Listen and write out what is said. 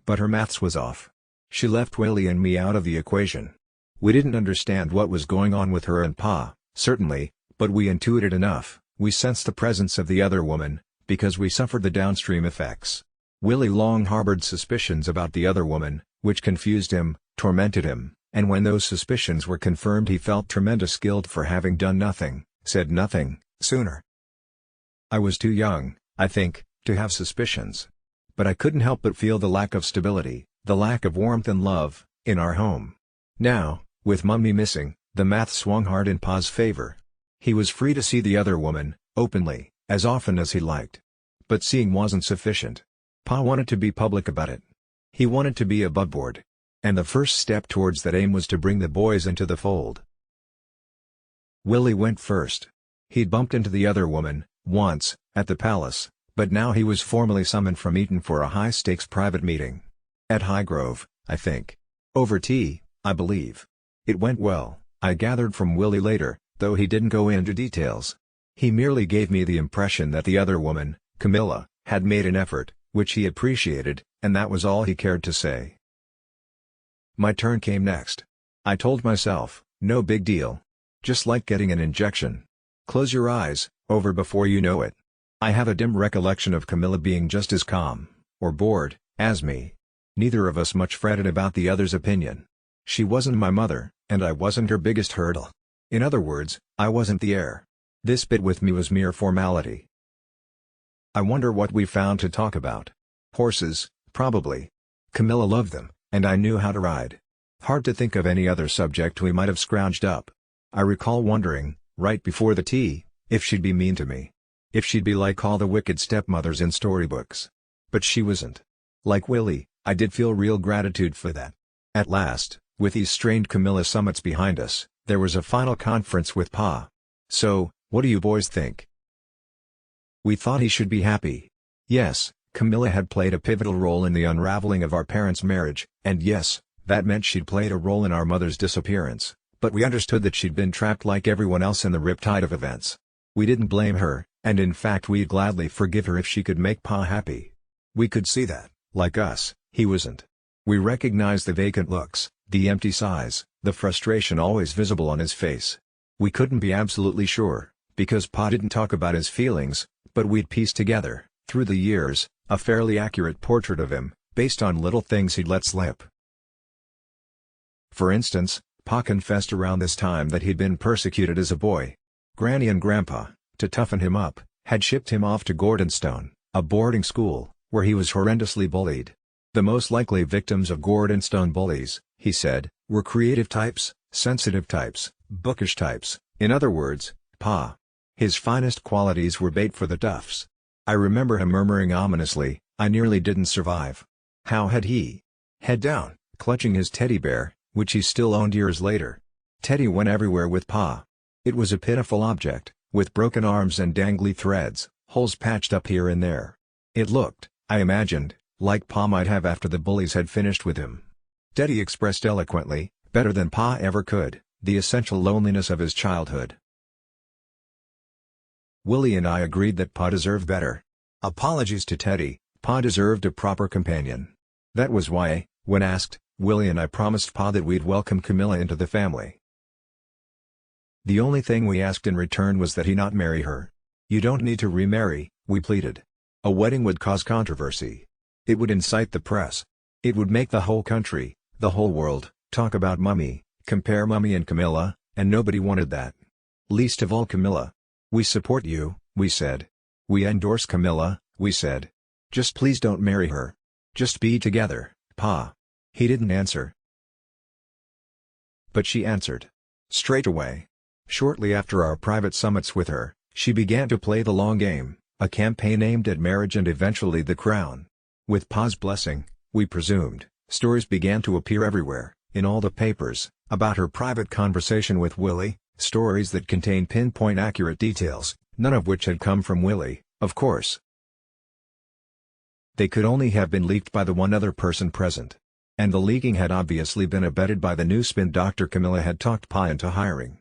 But her maths was off. She left Willie and me out of the equation. We didn't understand what was going on with her and Pa, certainly, but we intuited enough. We sensed the presence of the other woman, because we suffered the downstream effects. Willie long harbored suspicions about the other woman, which confused him, tormented him, and when those suspicions were confirmed he felt tremendous guilt for having done nothing, said nothing, sooner. I was too young, I think, to have suspicions. But I couldn't help but feel the lack of stability, the lack of warmth and love, in our home. Now, with Mummy missing, the math swung hard in Pa's favor. He was free to see the other woman, openly, as often as he liked. But seeing wasn't sufficient. Pa wanted to be public about it. He wanted to be aboveboard. And the first step towards that aim was to bring the boys into the fold. Willie went first. He'd bumped into the other woman, once, at the palace, but now he was formally summoned from Eton for a high-stakes private meeting. At Highgrove, I think. Over tea, I believe. It went well, I gathered from Willie later, though he didn't go into details. He merely gave me the impression that the other woman, Camilla, had made an effort, which he appreciated, and that was all he cared to say. My turn came next. I told myself, no big deal. Just like getting an injection. Close your eyes, over before you know it. I have a dim recollection of Camilla being just as calm, or bored, as me. Neither of us much fretted about the other's opinion. She wasn't my mother, and I wasn't her biggest hurdle. In other words, I wasn't the heir. This bit with me was mere formality. I wonder what we found to talk about. Horses, probably. Camilla loved them, and I knew how to ride. Hard to think of any other subject we might have scrounged up. I recall wondering, right before the tea, if she'd be mean to me. If she'd be like all the wicked stepmothers in storybooks. But she wasn't. Like Willie, I did feel real gratitude for that. At last, with these strained Camilla summits behind us, there was a final conference with Pa. So, what do you boys think? We thought he should be happy. Yes, Camilla had played a pivotal role in the unraveling of our parents' marriage, and yes, that meant she'd played a role in our mother's disappearance, but we understood that she'd been trapped like everyone else in the riptide of events. We didn't blame her, and in fact we'd gladly forgive her if she could make Pa happy. We could see that, like us, he wasn't. We recognized the vacant looks, the empty sighs, the frustration always visible on his face. We couldn't be absolutely sure, because Pa didn't talk about his feelings, but we'd pieced together, through the years, a fairly accurate portrait of him, based on little things he'd let slip. For instance, Pa confessed around this time that he'd been persecuted as a boy. Granny and Grandpa, to toughen him up, had shipped him off to Gordonstone, a boarding school, where he was horrendously bullied. The most likely victims of Gordonstone bullies, he said, were creative types, sensitive types, bookish types, in other words, Pa. His finest qualities were bait for the toughs. I remember him murmuring ominously, "I nearly didn't survive." How had he? Head down, clutching his teddy bear, which he still owned years later. Teddy went everywhere with Pa. It was a pitiful object, with broken arms and dangly threads, holes patched up here and there. It looked, I imagined, like Pa might have after the bullies had finished with him. Teddy expressed eloquently, better than Pa ever could, the essential loneliness of his childhood. Willie and I agreed that Pa deserved better. Apologies to Teddy, Pa deserved a proper companion. That was why, when asked, Willie and I promised Pa that we'd welcome Camilla into the family. The only thing we asked in return was that he not marry her. "You don't need to remarry," we pleaded. "A wedding would cause controversy. It would incite the press. It would make the whole country, the whole world, talk about Mummy, compare Mummy and Camilla, and nobody wanted that. Least of all Camilla. We support you," we said. "We endorse Camilla," we said. "Just please don't marry her. Just be together, Pa." He didn't answer. But she answered. Straight away. Shortly after our private summits with her, she began to play the long game, a campaign aimed at marriage and eventually the crown. With Pa's blessing, we presumed, stories began to appear everywhere, in all the papers, about her private conversation with Willie, stories that contained pinpoint accurate details, none of which had come from Willie, of course. They could only have been leaked by the one other person present. And the leaking had obviously been abetted by the new spin doctor Camilla had talked Pa into hiring.